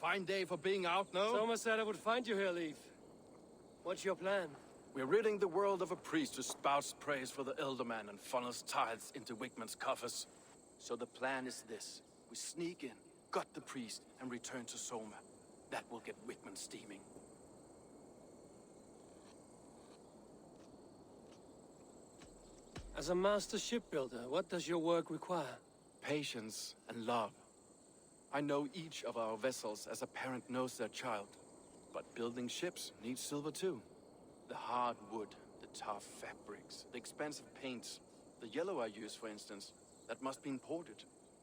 Fine day for being out, no? Soma said I would find you here, Leif. What's your plan? We're ridding the world of a priest who spouts praise for the Elderman and funnels tithes into Wickman's coffers. So the plan is this. We sneak in, gut the priest, and return to Soma. That will get Wickman steaming. As a master shipbuilder, what does your work require? Patience and love. I know each of our vessels as a parent knows their child. But building ships needs silver too. The hard wood, the tough fabrics, the expensive paints. The yellow I use, for instance, that must be imported.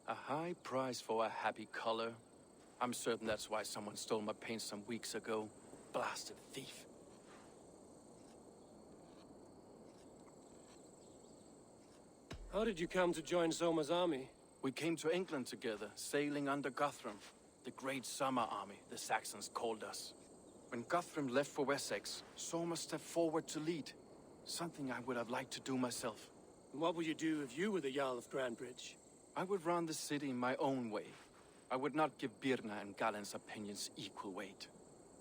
A high price for a happy color. I'm certain that's why someone stole my paint some weeks ago. Blasted thief. How did you come to join Soma's army? We came to England together, sailing under Guthrum. The Great Summer Army, the Saxons called us. When Guthrum left for Wessex, Soma stepped forward to lead. Something I would have liked to do myself. What would you do if you were the Jarl of Grandbridge? I would run the city my own way. I would not give Birna and Galinn's opinions equal weight.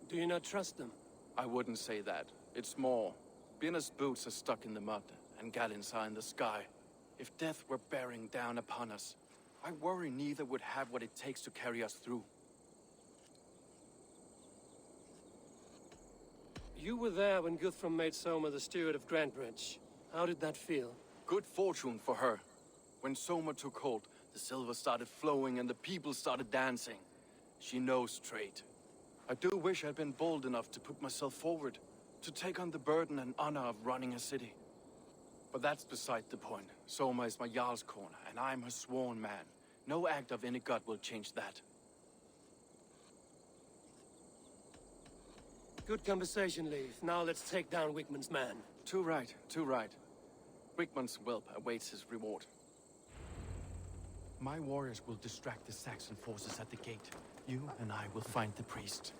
Do you not trust them? I wouldn't say that. It's more. Birna's boots are stuck in the mud, and Galinn's are in the sky. If death were bearing down upon us, I worry neither would have what it takes to carry us through. You were there when Guthrum made Soma the steward of Grandbridge. How did that feel? Good fortune for her. When Soma took hold, the silver started flowing and the people started dancing. She knows trade. I do wish I'd been bold enough to put myself forward, to take on the burden and honor of running a city. But that's beside the point. Soma is my Jarl's corner, and I'm her sworn man. No act of any god will change that. Good conversation, Leif. Now let's take down Wickman's man. Too right, too right. Wickman's whelp awaits his reward. My warriors will distract the Saxon forces at the gate. You and I will find the priest.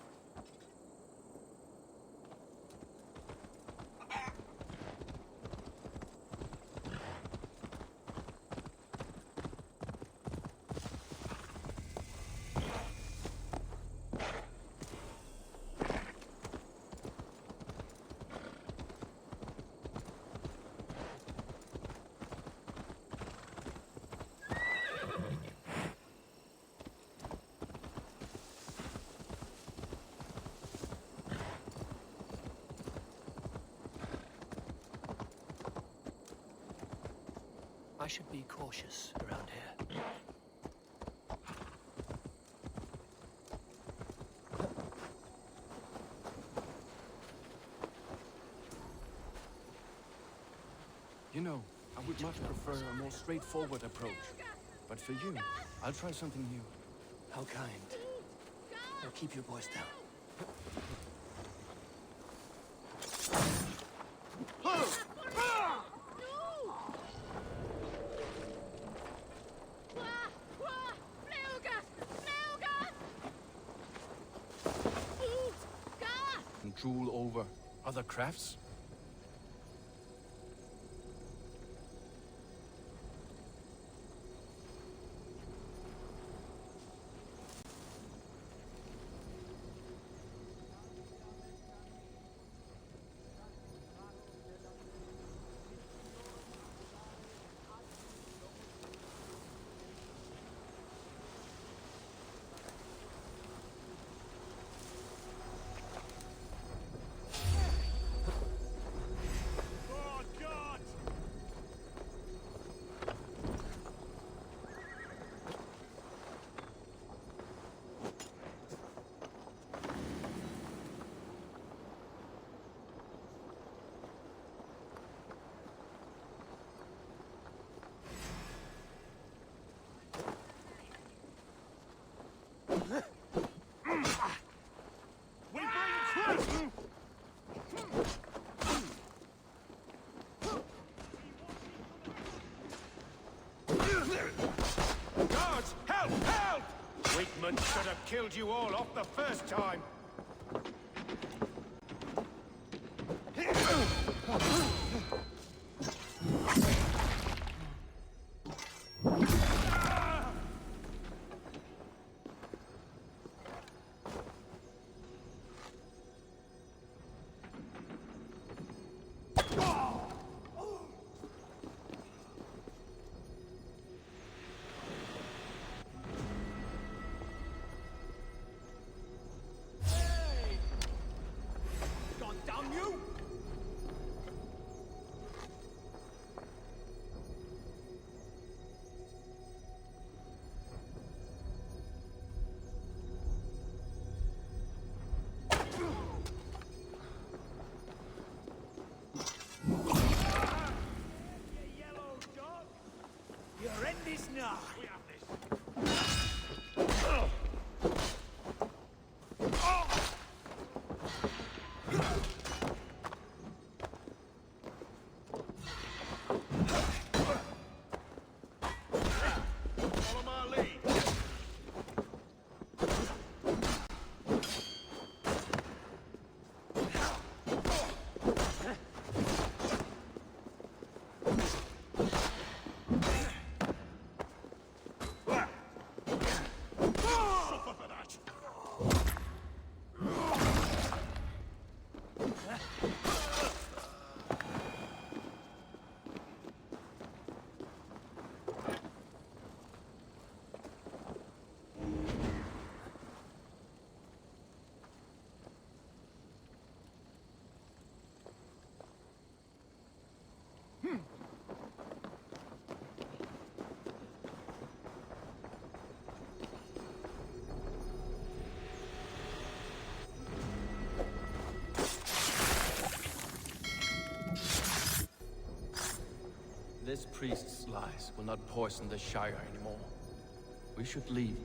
I should be cautious around here. You know, I would much prefer a more straightforward approach. But for you, I'll try something new. How kind. Now keep your voice down. And drool over other crafts? Guards, help! Help! Wickman should have killed you all off the first time. is nigh. We have this. Follow my lead. This priest's lies will not poison the Shire anymore. We should leave.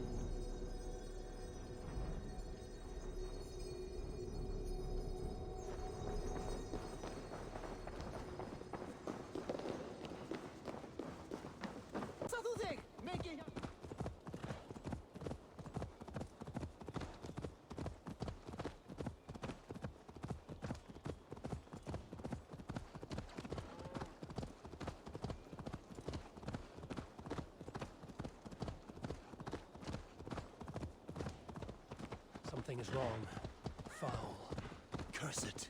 Something is wrong. Foul. Curse it.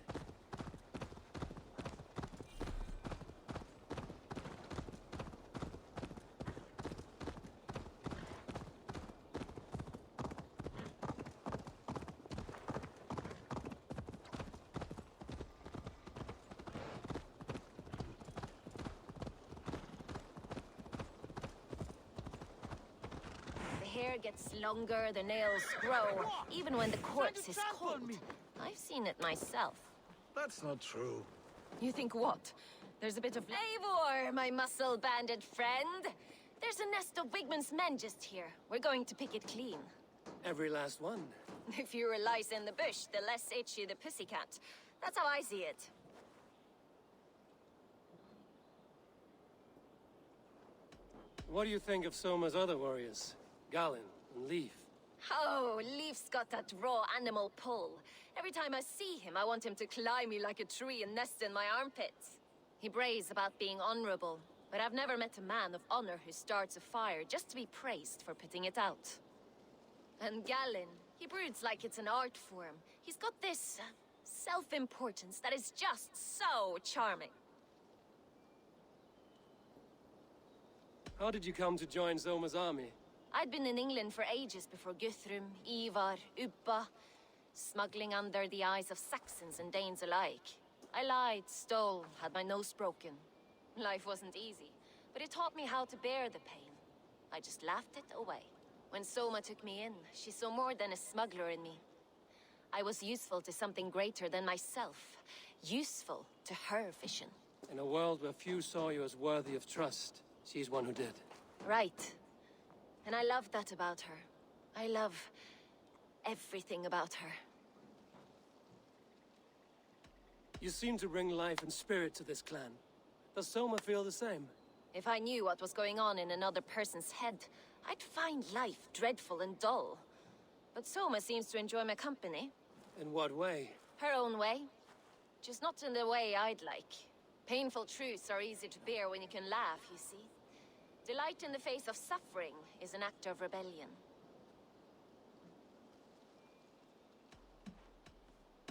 The hair gets longer, the nails grow, even when the corpse is cold. I've seen it myself. That's not true. You think what? There's a bit of flavor, my muscle-banded friend. There's a nest of Wigman's men just here. We're going to pick it clean. Every last one. The fewer lice in the bush, the less itchy the pussycat. That's how I see it. What do you think of Soma's other warriors? Galinn and LIF? Oh, Leaf's got that raw animal pull. Every time I see him, I want him to climb me like a tree and nest in my armpits. He brays about being honorable, but I've never met a man of honor who starts a fire just to be praised for putting it out. And Galinn, he broods like it's an art form. He's got this self-importance that is just so charming. How did you come to join Soma's army? I'd been in England for ages before Guthrum, Ivar, Ubba, smuggling under the eyes of Saxons and Danes alike. I lied, stole, had my nose broken. Life wasn't easy, but it taught me how to bear the pain. I just laughed it away. When Soma took me in, she saw more than a smuggler in me. I was useful to something greater than myself. Useful to her vision. In a world where few saw you as worthy of trust, she's one who did. Right. And I love that about her. I love everything about her. You seem to bring life and spirit to this clan. Does Soma feel the same? If I knew what was going on in another person's head, I'd find life dreadful and dull. But Soma seems to enjoy my company. In what way? Her own way. Just not in the way I'd like. Painful truths are easy to bear when you can laugh, you see. Delight in the face of suffering is an act of rebellion.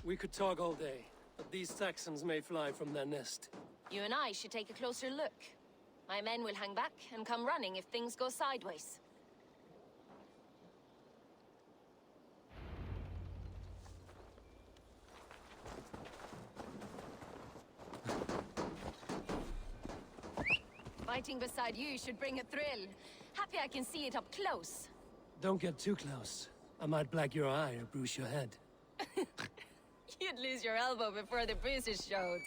We could talk all day, but these Saxons may fly from their nest. You and I should take a closer look. My men will hang back and come running if things go sideways. Fighting beside you should bring a thrill. Happy I can see it up close. Don't get too close. I might black your eye or bruise your head. You'd lose your elbow before the bruises showed.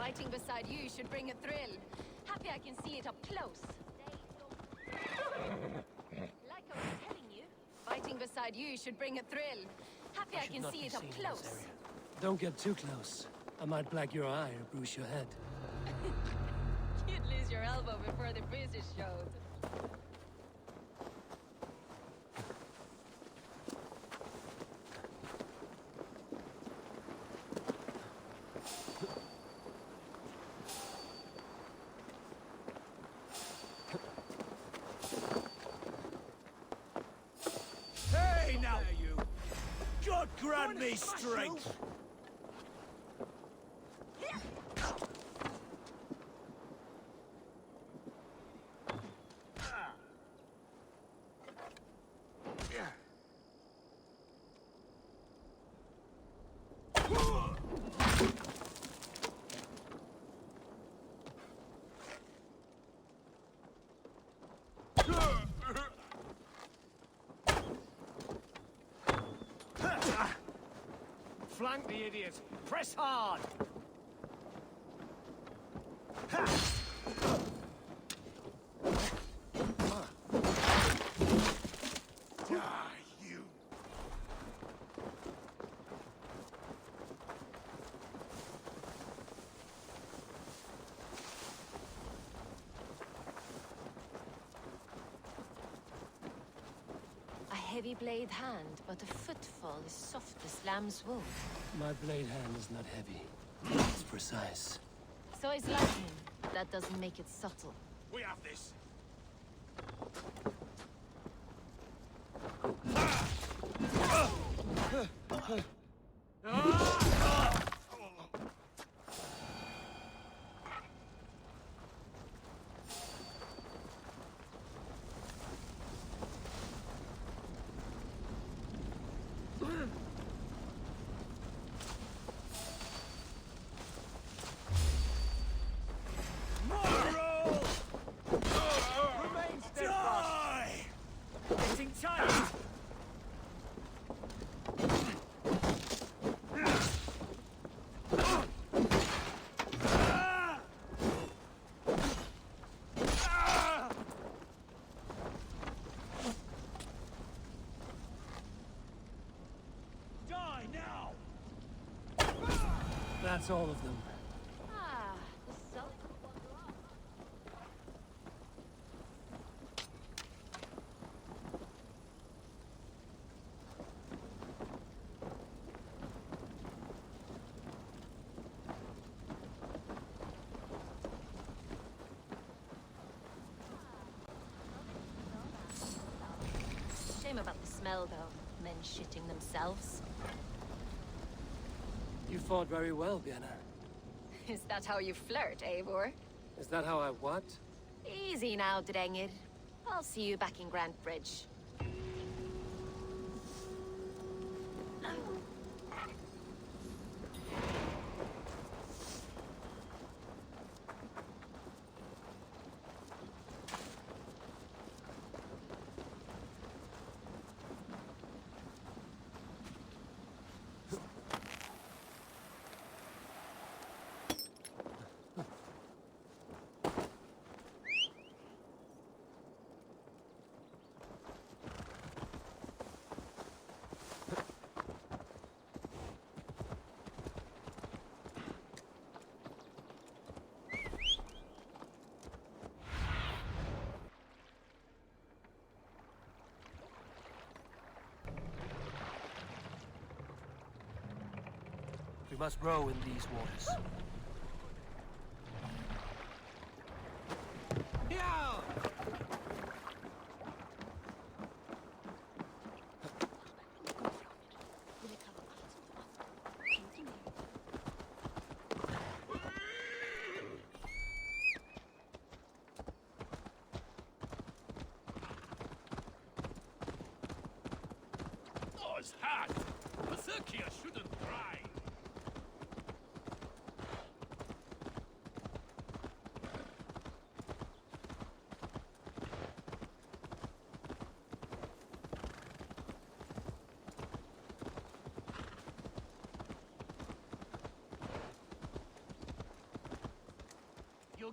Fighting beside you should bring a thrill. Happy I can see it up close. Like I was telling you, fighting beside you should bring a thrill. Happy I can see it up close. Don't get too close. I might black your eye or bruise your head. You'd lose your elbow before the bruises showed. Hey, now! You. God grant me strength! Flank the idiot! Press hard! Die, you! A heavy blade hand, but a footfall is soft as lamb's wool. My blade hand is not heavy. It's precise. So is lightning. That doesn't make it subtle. We have this! Remain steadfast. Getting tight. Die now! That's all of them. Ah, the sulk. Shame about the smell, though. Men shitting themselves. You fought very well, Birna. Is that how you flirt, Eivor? Is that how I what? Easy now, Drengir. I'll see you back in Grand Bridge. We must row in these waters. Oh, it's hot! Berserkia shouldn't cry!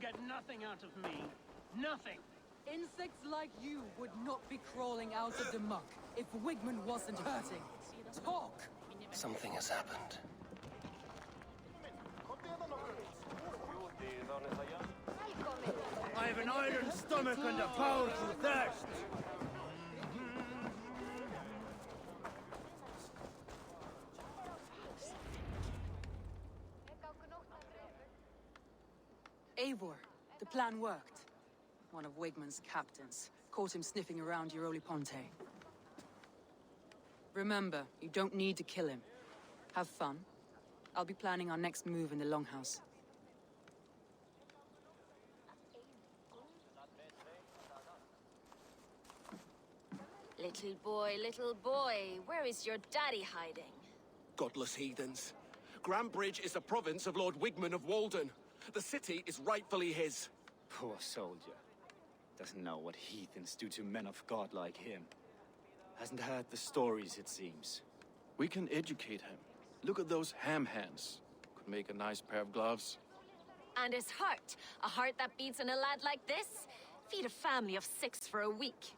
get nothing out of me. Nothing. Insects like you would not be crawling out of the muck if Wigmund wasn't hurting. Talk! Something has happened. I have an iron stomach and a powerful thirst. Eivor, the plan worked. One of Wigmund's captains caught him sniffing around Euroli Ponte. Remember, you don't need to kill him. Have fun. I'll be planning our next move in the Longhouse. Little boy, where is your daddy hiding? Godless heathens. Grambridge is a province of Lord Wigmund of Walden. The city is rightfully his. Poor soldier. Doesn't know what heathens do to men of God like him. Hasn't heard the stories, it seems. We can educate him. Look at those ham hands. Could make a nice pair of gloves. And his heart. A heart that beats in a lad like this? Feed a family of 6 for a week.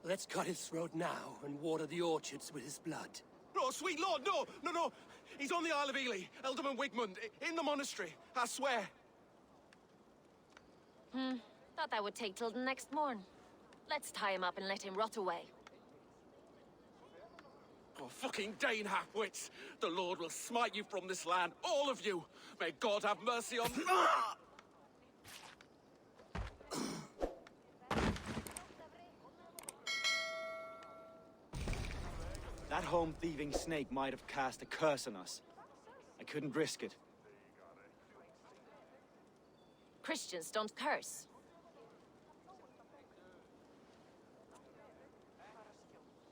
Let's cut his throat now and water the orchards with his blood. No, sweet lord, no, no, no. He's on the Isle of Ely, Ealdorman Wigmund, in the monastery, I swear. Thought that would take till the next morn. Let's tie him up and let him rot away. Oh, fucking Dane half-wits. The Lord will smite you from this land, all of you. May God have mercy on... That home-thieving snake might have cast a curse on us. I couldn't risk it. Christians don't curse.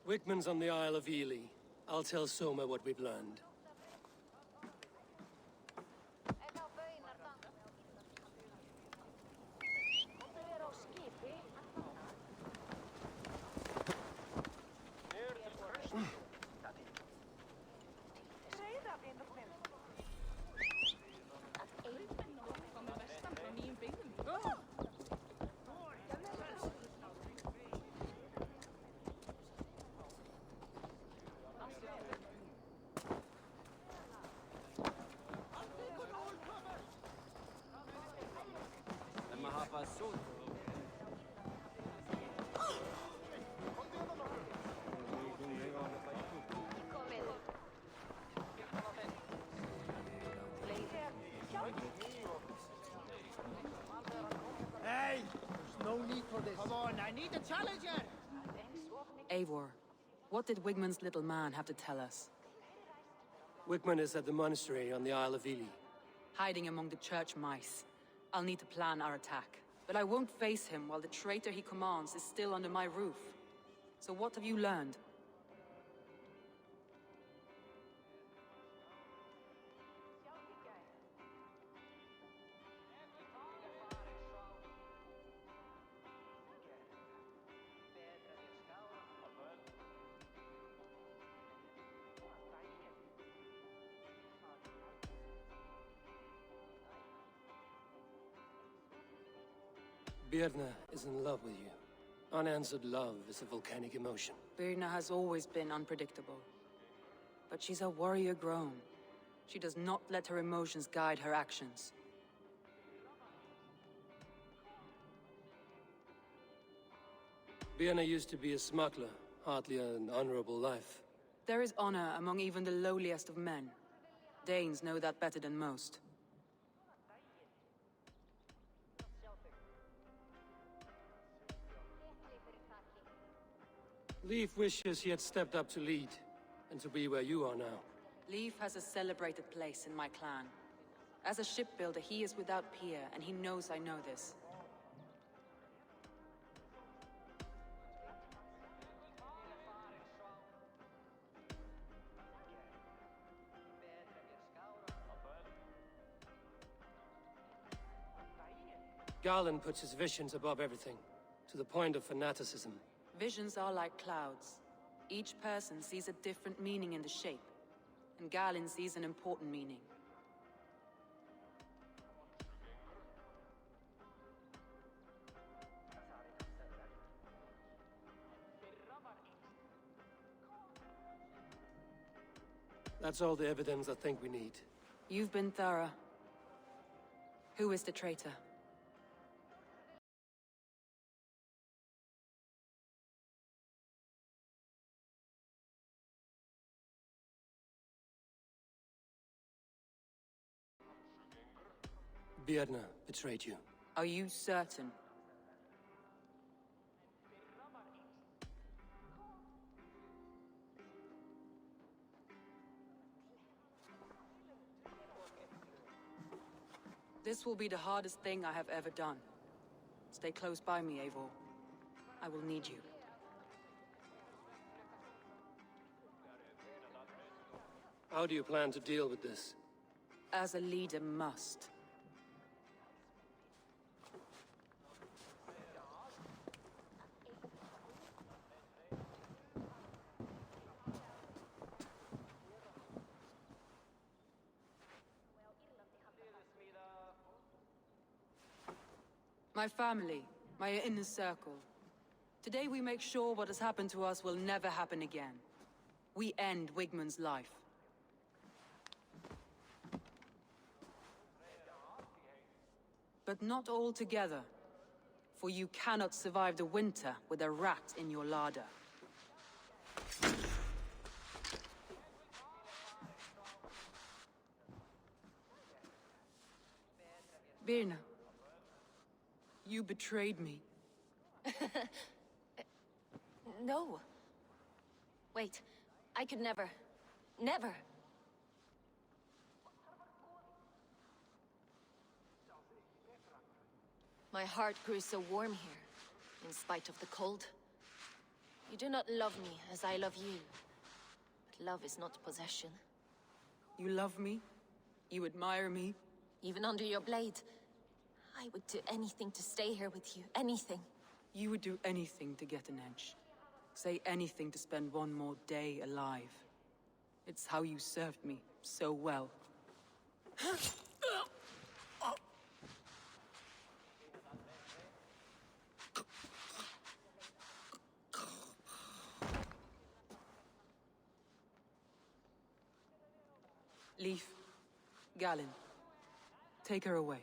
Wigmund's on the Isle of Ely. I'll tell Soma what we've learned. Hey! There's no need for this. Come on, I need a challenger! Eivor, what did Wigmund's little man have to tell us? Wigmund is at the monastery on the Isle of Ely. Hiding among the church mice. I'll need to plan our attack. But I won't face him while the traitor he commands is still under my roof. So what have you learned? Birna is in love with you. Unanswered love is a volcanic emotion. Birna has always been unpredictable. But she's a warrior grown. She does not let her emotions guide her actions. Birna used to be a smuggler, hardly an honorable life. There is honor among even the lowliest of men. Danes know that better than most. Leif wishes he had stepped up to lead, and to be where you are now. Leif has a celebrated place in my clan. As a shipbuilder, he is without peer, and he knows I know this. Galinn puts his visions above everything, to the point of fanaticism. Visions are like clouds. Each person sees a different meaning in the shape, and Galinn sees an important meaning. That's all the evidence I think we need. You've been thorough. Who is the traitor? Birna betrayed you. Are you certain? This will be the hardest thing I have ever done. Stay close by me, Eivor. I will need you. How do you plan to deal with this? As a leader must. My family, my inner circle. Today we make sure what has happened to us will never happen again. We end Wigmund's life. But not all together. For you cannot survive the winter with a rat in your larder. Birna. You betrayed me. No. Wait, I could never. Never. My heart grew so warm here, in spite of the cold. You do not love me as I love you. But love is not possession. You love me? You admire me? Even under your blade, I would do anything to stay here with you. Anything. You would do anything to get an edge. Say anything to spend one more day alive. It's how you served me so well. LIF, Galinn, take her away.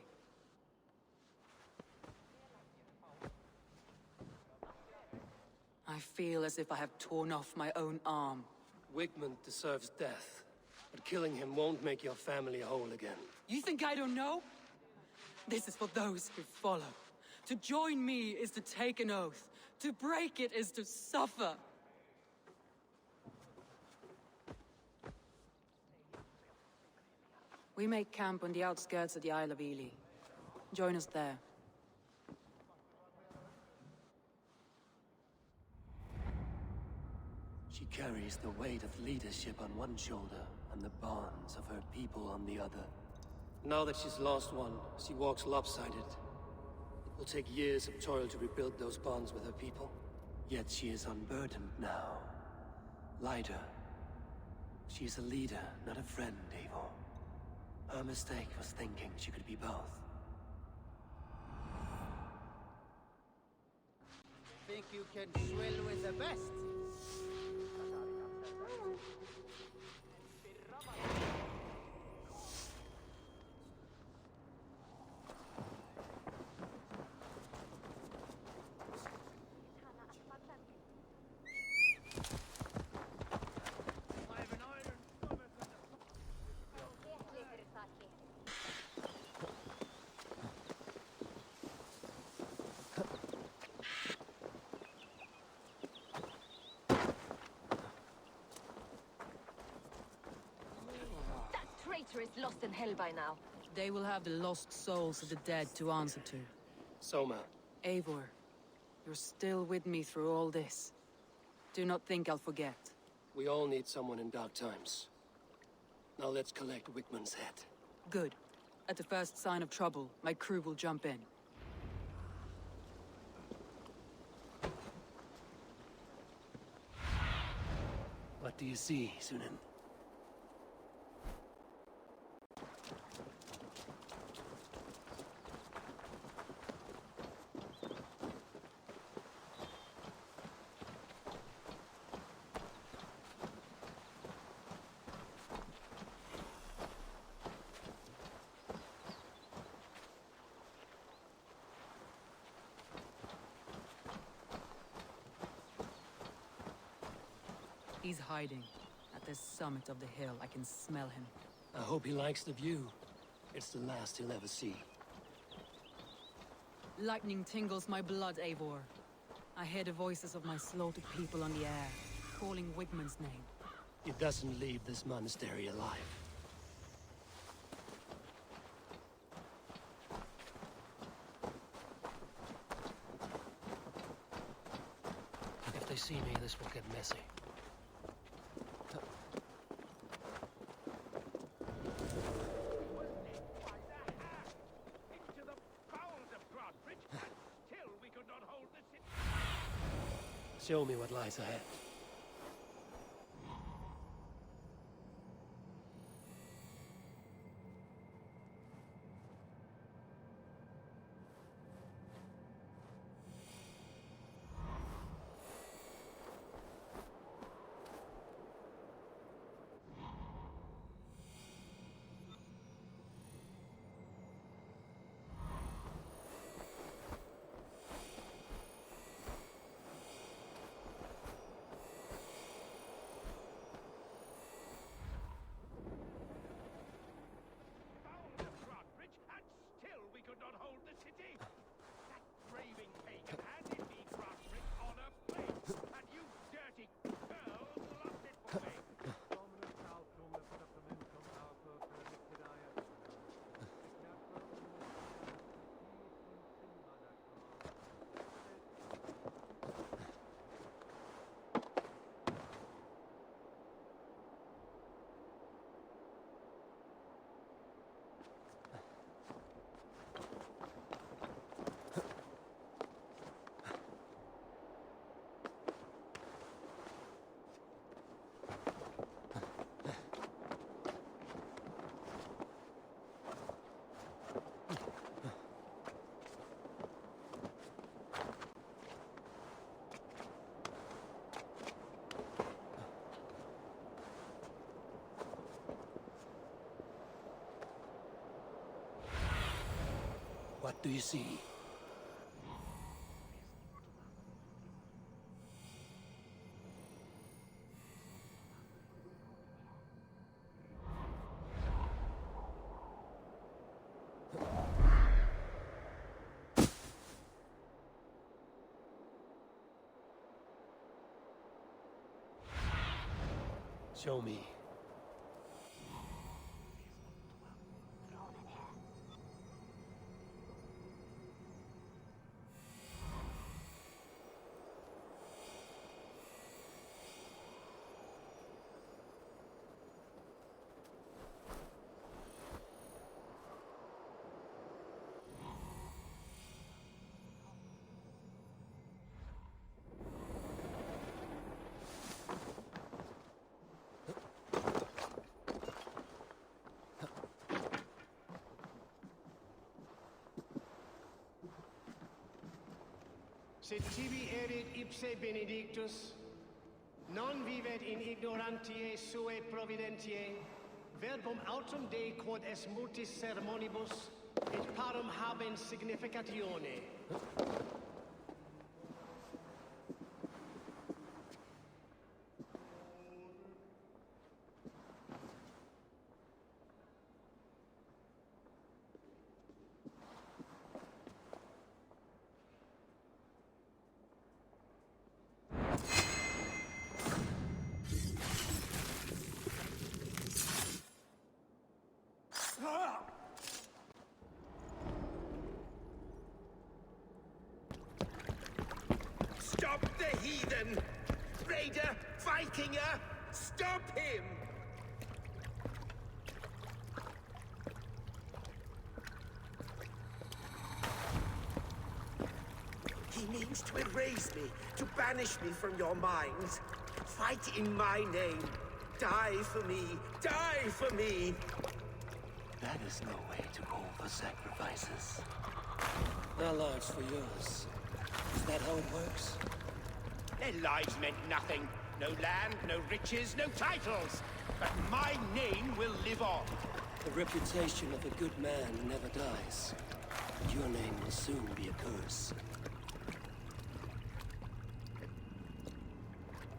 I feel as if I have torn off my own arm. Wigmund deserves death, but killing him won't make your family whole again. You think I don't know? This is for those who follow. To join me is to take an oath. To break it is to suffer. We make camp on the outskirts of the Isle of Ely. Join us there. She carries the weight of leadership on one shoulder and the bonds of her people on the other. Now that she's lost one, she walks lopsided. It will take years of toil to rebuild those bonds with her people. Yet she is unburdened now. Lighter. She's a leader, not a friend, Eivor. Her mistake was thinking she could be both. Think you can swill with the best? Traitor is lost in hell by now. They will have the lost souls of the dead to answer to. Soma. Eivor, you're still with me through all this. Do not think I'll forget. We all need someone in dark times. Now let's collect Wigmund's head. Good. At the first sign of trouble, my crew will jump in. What do you see, Sunan? He's hiding. At the summit of the hill, I can smell him. I hope he likes the view. It's the last he'll ever see. Lightning tingles my blood, Eivor. I hear the voices of my slaughtered people on the air, calling Wigmund's name. He doesn't leave this monastery alive. If they see me, this will get messy. Into the bowels of Grantebridge, and still we could not hold the city. Show me what lies ahead. Bowels of Grantebridge, and still we could not hold the city. That raving pagan had indeed Grantebridge on a plate, and you dirty girls lost it for me. What do you see? Show me. Se tibi erit ipse benedictus, non vivet in ignorantiae suae providentiae, verbum autum Dei quod es multis sermonibus, et parum habens significatione. Stop the heathen! Raider! Vikinger! Stop him! He means to erase me, to banish me from your minds. Fight in my name. Die for me! Die for me! That is no way to call for sacrifices. Our lives for yours. Is that how it works? Their lives meant nothing. No land, no riches, no titles. But my name will live on. The reputation of a good man never dies. But your name will soon be a curse.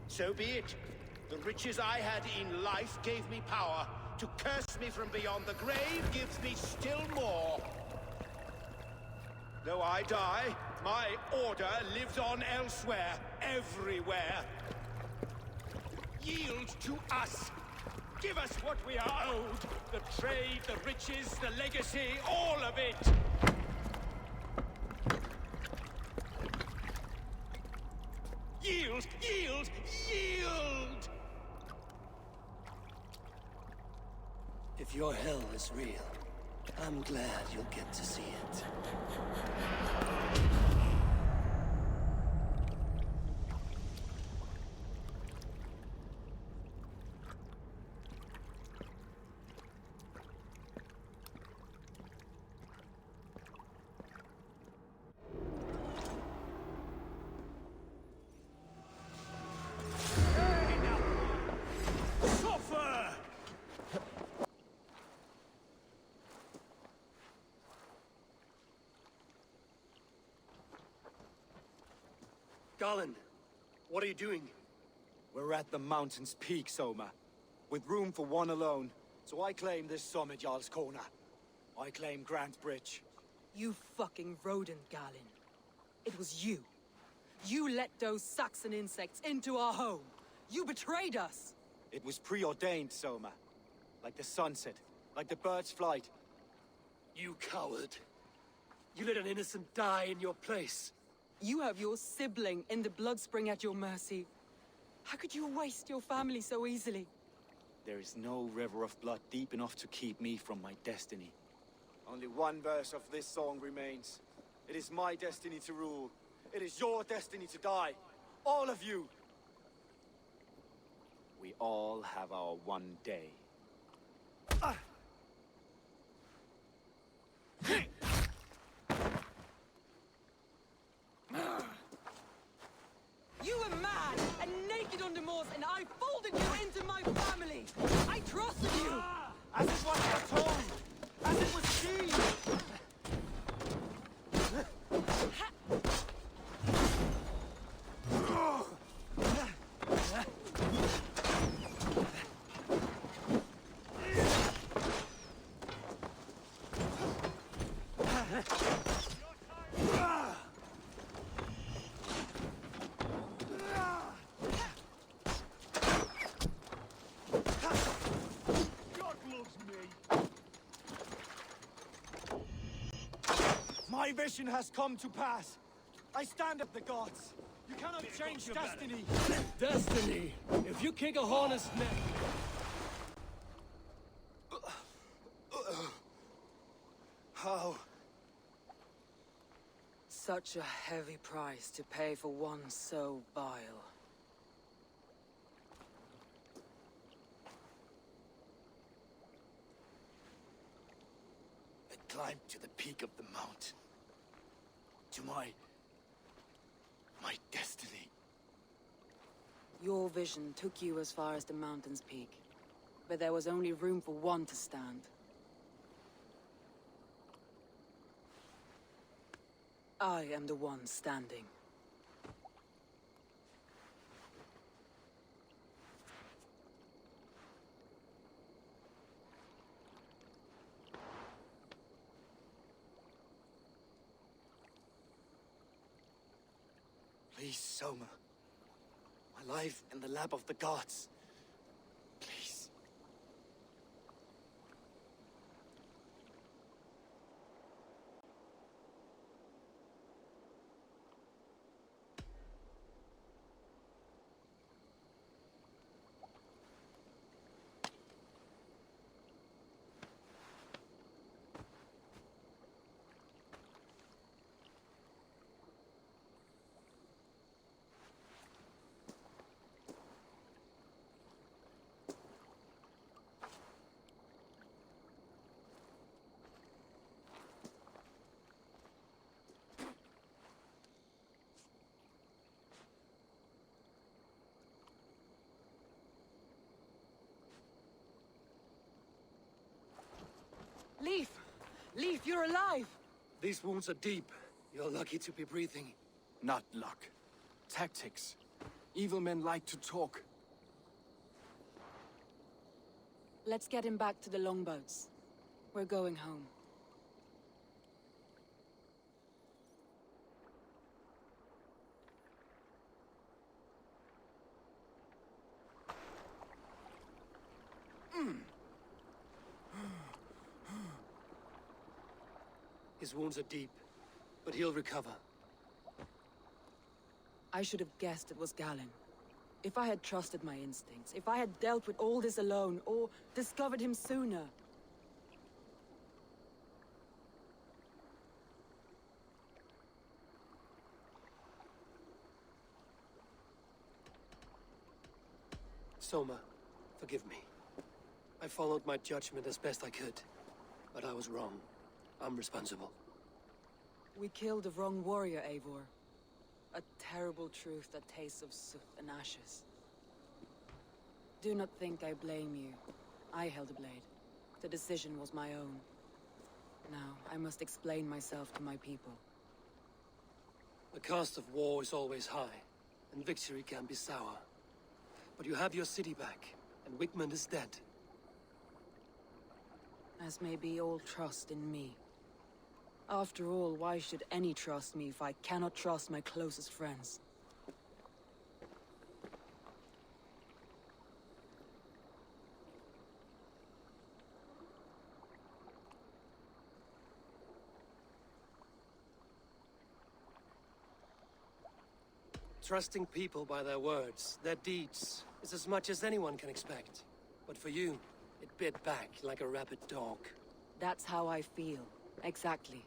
So be it. The riches I had in life gave me power. To curse me from beyond the grave gives me still more. Though I die, my order lives on elsewhere, everywhere. Yield to us. Give us what we are owed. The trade, the riches, the legacy, all of it. Yield, yield, yield! If your hell is real, I'm glad you'll get to see it. Hey, now! Suffer! Galinn, what are you doing? We're at the mountain's peak, Soma. With room for one alone. So I claim this summit, Jarl's Corner. I claim Grand Bridge. You fucking rodent, Galinn. It was you. You let those Saxon insects into our home. You betrayed us. It was preordained, Soma. Like the sunset, like the bird's flight. You coward. You let an innocent die in your place. You have your sibling in the Bloodspring at your mercy. How could you waste your family so easily? There is no river of blood deep enough to keep me from my destiny. Only one verse of this song remains. It is my destiny to rule. It is your destiny to die. All of you. We all have our one day. You were mad and naked on the moors, and I folded you into my family. I trusted you. As it was foretold! As it was seen! God loves me. My vision has come to pass. I stand up the gods. You cannot change destiny. Destiny! If you kick a hornet's neck... How? Such a heavy price to pay for one so vile. I climbed to the peak of the mountain. To my destiny. Your vision took you as far as the mountain's peak. But there was only room for one to stand. I am the one standing. Please, Soma. My life in the lap of the gods. Please. Leif! Leif, you're alive! These wounds are deep. You're lucky to be breathing. Not luck. Tactics. Evil men like to talk. Let's get him back to the longboats. We're going home. His wounds are deep, but he'll recover. I should have guessed it was Galinn. If I had trusted my instincts, if I had dealt with all this alone, or discovered him sooner. Soma, forgive me. I followed my judgment as best I could, but I was wrong. I'm responsible. We killed the wrong warrior, Eivor. A terrible truth that tastes of soot and ashes. Do not think I blame you. I held the blade. The decision was my own. Now, I must explain myself to my people. The cost of war is always high, and victory can be sour. But you have your city back, and Wigmund is dead. As may be all trust in me. After all, why should any trust me if I cannot trust my closest friends? Trusting people by their words, their deeds, is as much as anyone can expect. But for you, it bit back like a rabid dog. That's how I feel. Exactly.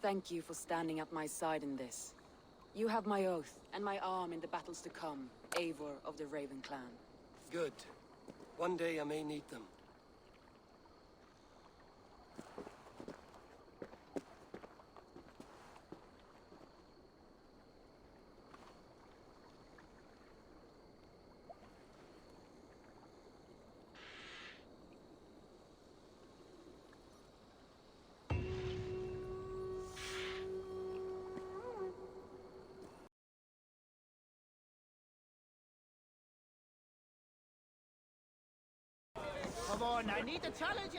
Thank you for standing at my side in this. You have my oath, and my arm in the battles to come, Eivor of the Raven clan. Good. One day I may need them. Come on, I need a challenger!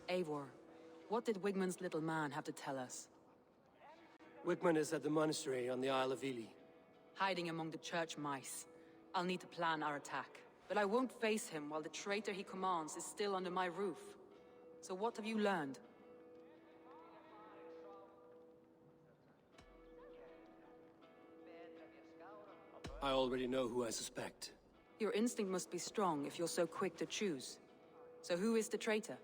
Eivor, what did Wigmund's little man have to tell us? Wigmund is at the monastery on the Isle of Ely. Hiding among the church mice. I'll need to plan our attack. But I won't face him while the traitor he commands is still under my roof. So what have you learned? I already know who I suspect. Your instinct must be strong if you're so quick to choose. So who is the traitor?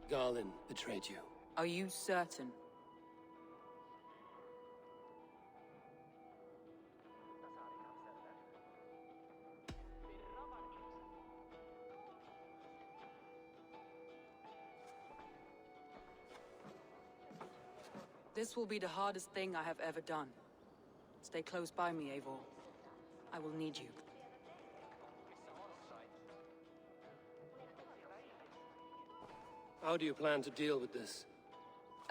Galinn betrayed you. Are you certain? This will be the hardest thing I have ever done. Stay close by me, Eivor. I will need you. How do you plan to deal with this?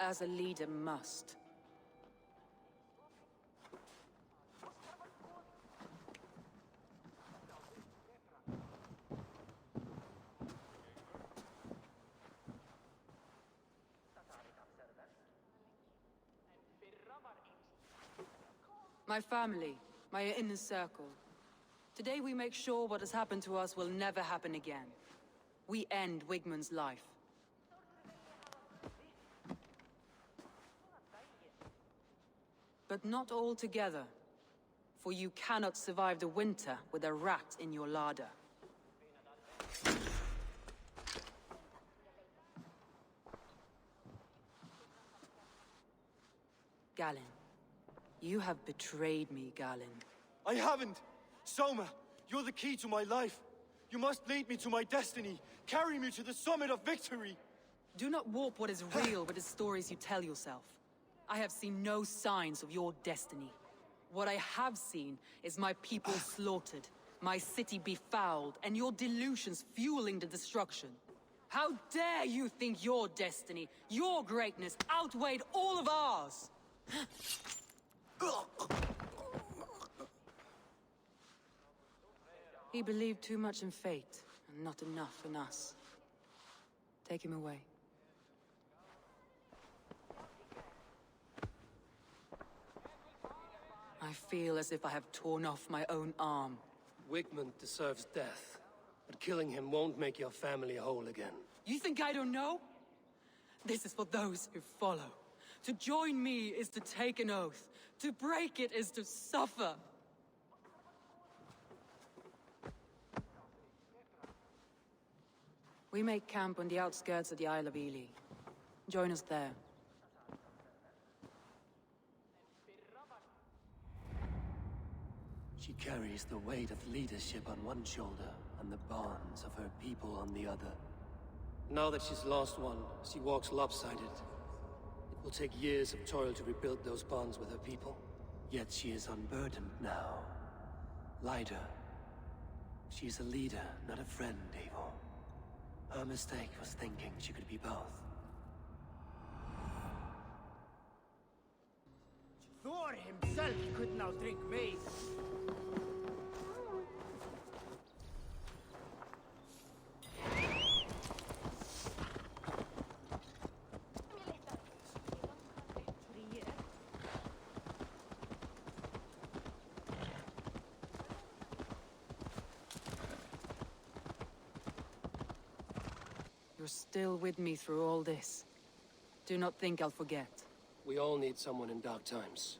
As a leader must. My family, my inner circle. Today we make sure what has happened to us will never happen again. We end Wigmund's life. But not all together. For you cannot survive the winter with a rat in your larder. Galinn. You have betrayed me, Galinn. I haven't! Soma, you're the key to my life. You must lead me to my destiny. Carry me to the summit of victory. Do not warp what is real with the stories you tell yourself. I have seen no signs of your destiny. What I have seen is my people slaughtered, My city befouled, and your delusions fueling the destruction. How dare you think your destiny, your greatness, outweighed all of ours? He believed too much in fate, and not enough in us. Take him away. I feel as if I have torn off my own arm. Wigmund deserves death, but killing him won't make your family whole again. You think I don't know? This is for those who follow. To join me is to take an oath. To break it is to suffer. We make camp on the outskirts of the Isle of Ely. Join us there. She carries the weight of leadership on one shoulder and the bonds of her people on the other. Now that she's lost one, she walks lopsided. It will take years of toil to rebuild those bonds with her people. Yet she is unburdened now. Lighter. She is a leader, not a friend, Eivor. Her mistake was thinking she could be both. Thor himself could now drink maize. You're still with me through all this. Do not think I'll forget. We all need someone in dark times.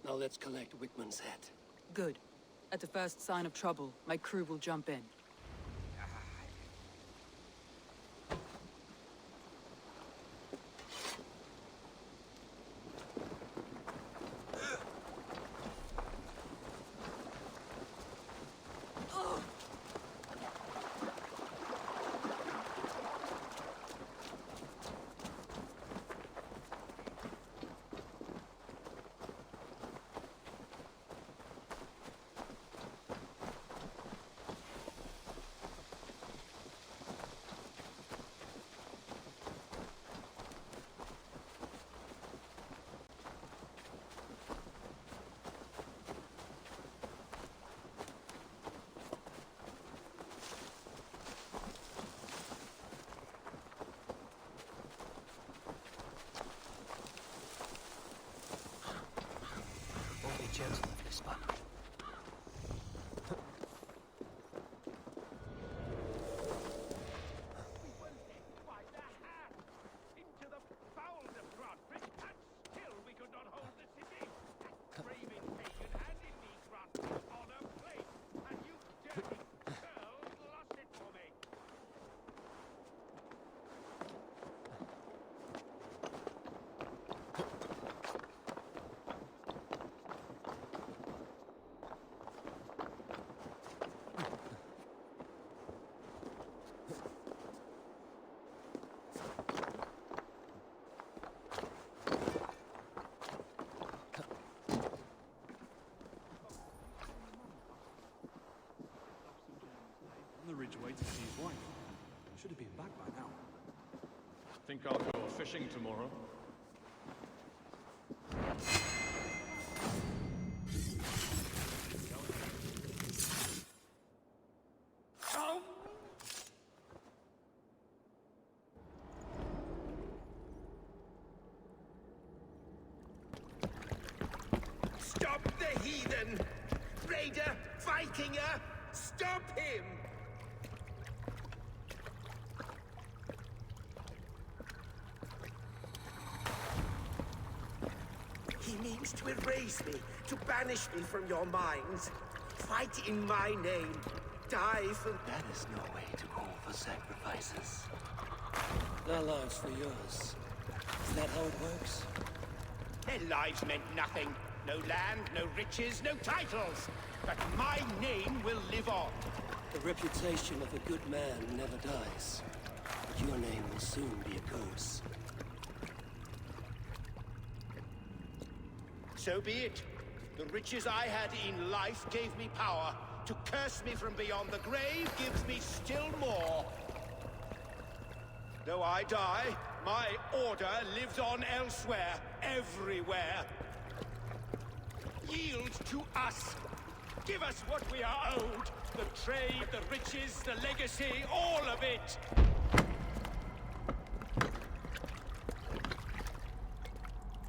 Now let's collect Wigmund's head. Good. At the first sign of trouble, my crew will jump in. Gentle with this one. We were led by the hand into the bowels of Grantbridge, and still we could not hold the city. That craving pagan handed me Grantbridge on a plate, and you dirty girls lost it for me. On the ridgeway to see his wife. Should have been back by now. Think I'll go fishing tomorrow? Stop the heathen! Raider! Vikinger! Stop him! He means to erase me, to banish me from your minds. Fight in my name. Die for... That is no way to call for sacrifices. Their lives for yours. Is that how it works? Their lives meant nothing. No land, no riches, no titles. But my name will live on. The reputation of a good man never dies. But your name will soon be a curse. So be it. The riches I had in life gave me power. To curse me from beyond the grave gives me still more. Though I die, my order lives on elsewhere, everywhere. Yield to us. Give us what we are owed. The trade, the riches, the legacy, all of it.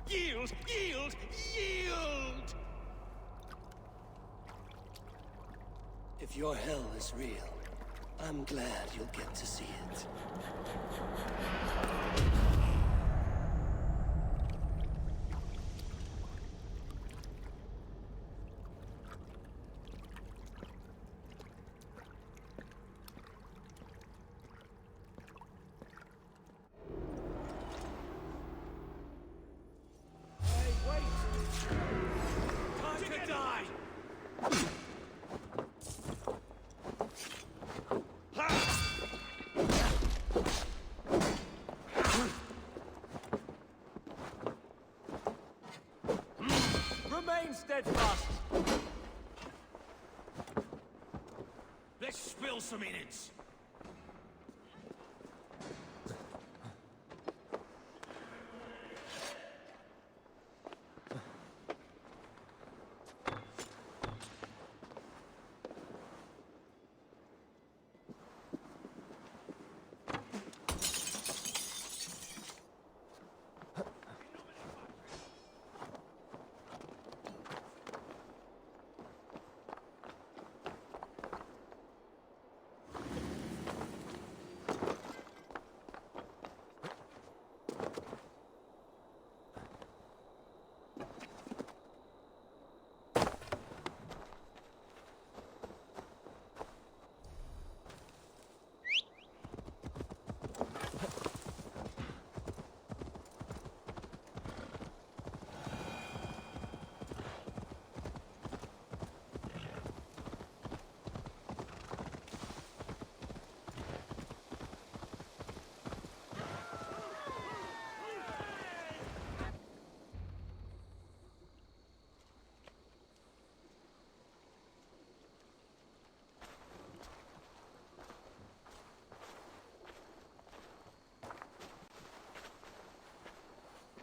Yield, yield, yield! If your hell is real, I'm glad you'll get to see it. Remain steadfast. Let's spill some innards.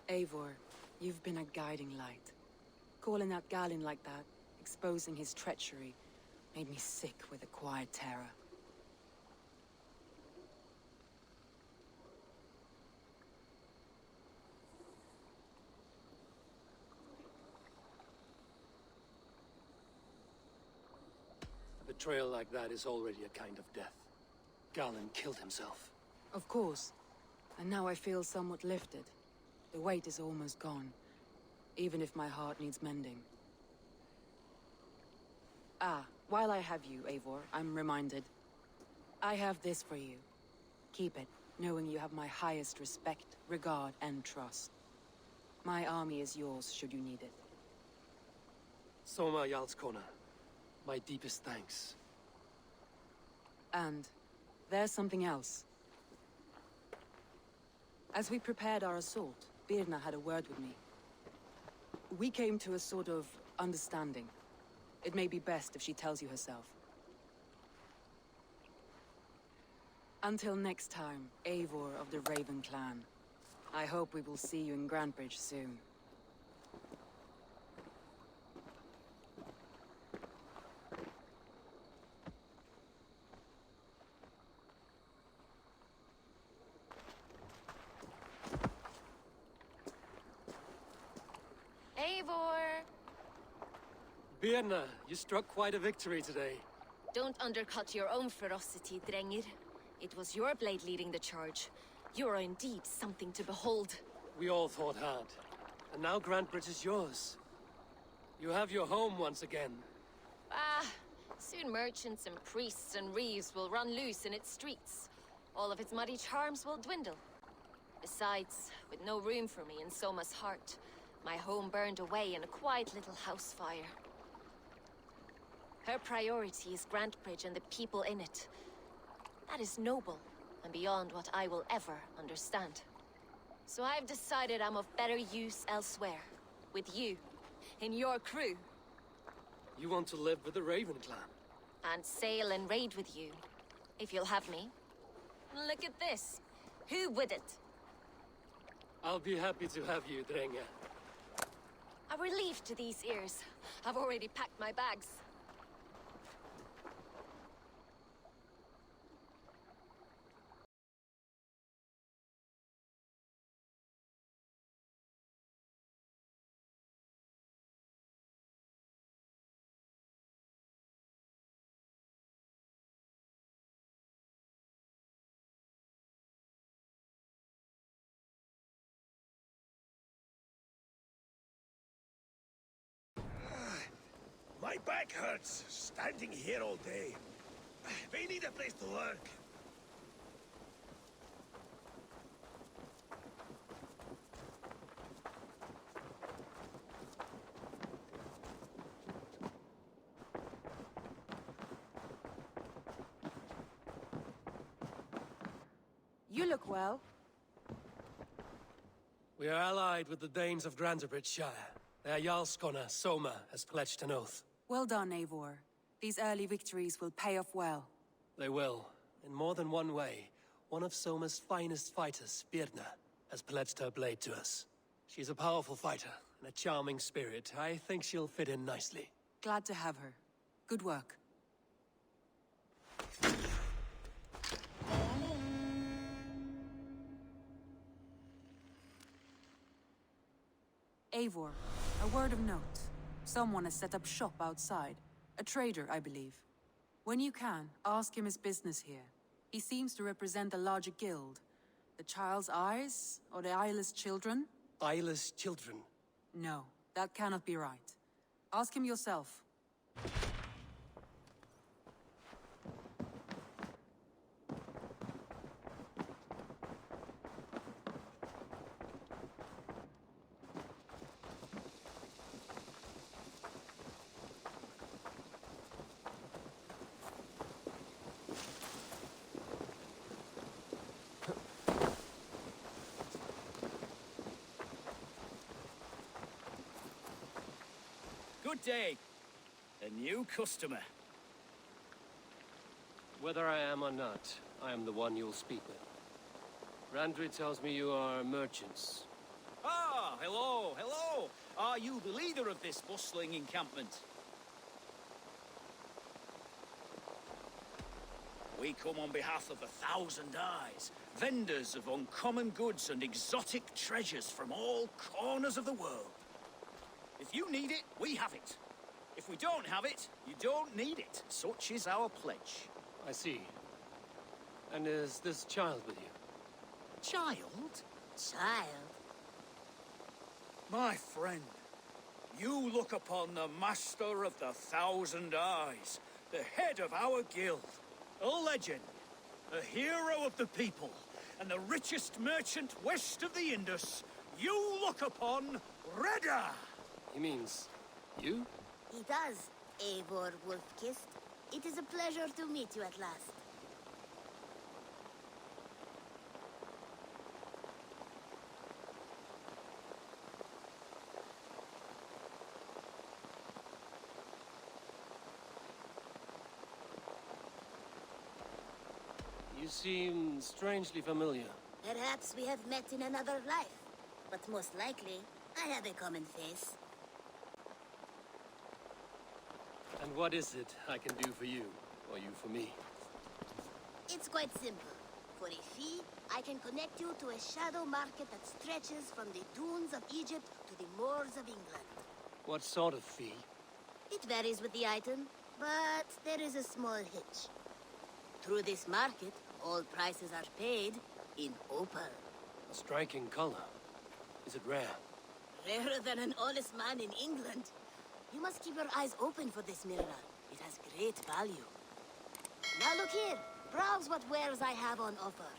Eivor, you've been a guiding light. Calling out Galinn like that, exposing his treachery, made me sick with a quiet terror. A betrayal like that is already a kind of death. Galinn killed himself. Of course. And now I feel somewhat lifted. The weight is almost gone, even if my heart needs mending. Ah, while I have you, Eivor, I'm reminded. I have this for you. Keep it, knowing you have my highest respect, regard, and trust. My army is yours, should you need it. Soma Jarlskona, my deepest thanks. And there's something else. As we prepared our assault, Birna had a word with me. We came to a sort of understanding. It may be best if she tells you herself. Until next time, Eivor of the Raven clan. I hope we will see you in Grantebridge soon. Eivor! Birna, you struck quite a victory today. Don't undercut your own ferocity, Drengir. It was your blade leading the charge. You are indeed something to behold. We all fought hard. And now Grantebridge is yours. You have your home once again. Ah, soon merchants and priests and reeves will run loose in its streets. All of its muddy charms will dwindle. Besides, with no room for me in Soma's heart, my home burned away in a quiet little house fire. Her priority is Grantebridge and the people in it. That is noble, and beyond what I will ever understand. So I've decided I'm of better use elsewhere. With you, in your crew. You want to live with the Raven clan? And sail and raid with you, if you'll have me. Look at this. Who wouldn't? I'll be happy to have you, Drenge. A relief to these ears. I've already packed my bags. My back hurts, standing here all day. We need a place to work. You look well. We are allied with the Danes of Grantebridgeshire. Their Jarlskona, Soma, has pledged an oath. Well done, Eivor. These early victories will pay off well. They will. In more than one way. One of Soma's finest fighters, Birna, has pledged her blade to us. She's a powerful fighter, and a charming spirit. I think she'll fit in nicely. Glad to have her. Good work. Eivor, a word of note. Someone has set up shop outside. A trader, I believe. When you can, ask him his business here. He seems to represent a larger guild. The Child's Eyes, or the Eyeless Children? Eyeless children. No, that cannot be right. Ask him yourself. Good day. A new customer. Whether I am or not, I am the one you'll speak with. Randri tells me you are merchants. Ah, hello, hello. Are you the leader of this bustling encampment? We come on behalf of 1,000 Eyes, vendors of uncommon goods and exotic treasures from all corners of the world. If you need it, we have it. If we don't have it, you don't need it. Such is our pledge. I see. And is this child with you? Child? Child? My friend, you look upon the master of the 1,000 Eyes, the head of our guild, a legend, a hero of the people, and the richest merchant west of the Indus. You look upon Redda! He means you? He does, Eivor Wolf-Kissed. It is a pleasure to meet you at last. You seem strangely familiar. Perhaps we have met in another life. But most likely, I have a common face. And what is it I can do for you, or you for me? It's quite simple. For a fee, I can connect you to a shadow market that stretches from the dunes of Egypt to the moors of England. What sort of fee? It varies with the item, but there is a small hitch. Through this market, all prices are paid in opal. A striking color. Is it rare? Rarer than an honest man in England. You must keep your eyes open for this mineral. It has great value. Now look here. Browse what wares I have on offer.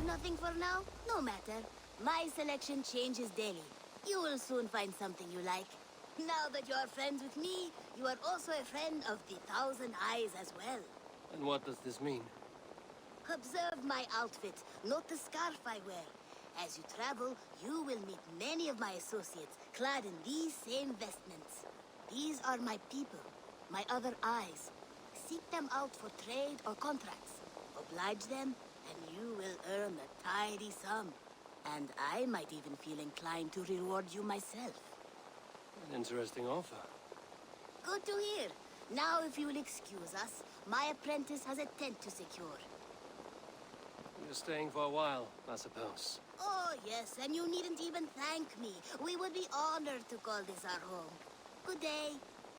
Nothing for now? No matter. My selection changes daily. You will soon find something you like. Now that you are friends with me, you are also a friend of the 1,000 Eyes as well. And what does this mean? Observe my outfit, note the scarf I wear. As you travel, you will meet many of my associates, clad in these same vestments. These are my people, my other eyes. Seek them out for trade or contracts. Oblige them, and you will earn a tidy sum. And I might even feel inclined to reward you myself. An interesting offer. Good to hear. Now, if you will excuse us, my apprentice has a tent to secure. You're staying for a while, I suppose. Oh, yes, and you needn't even thank me. We would be honored to call this our home. Good day.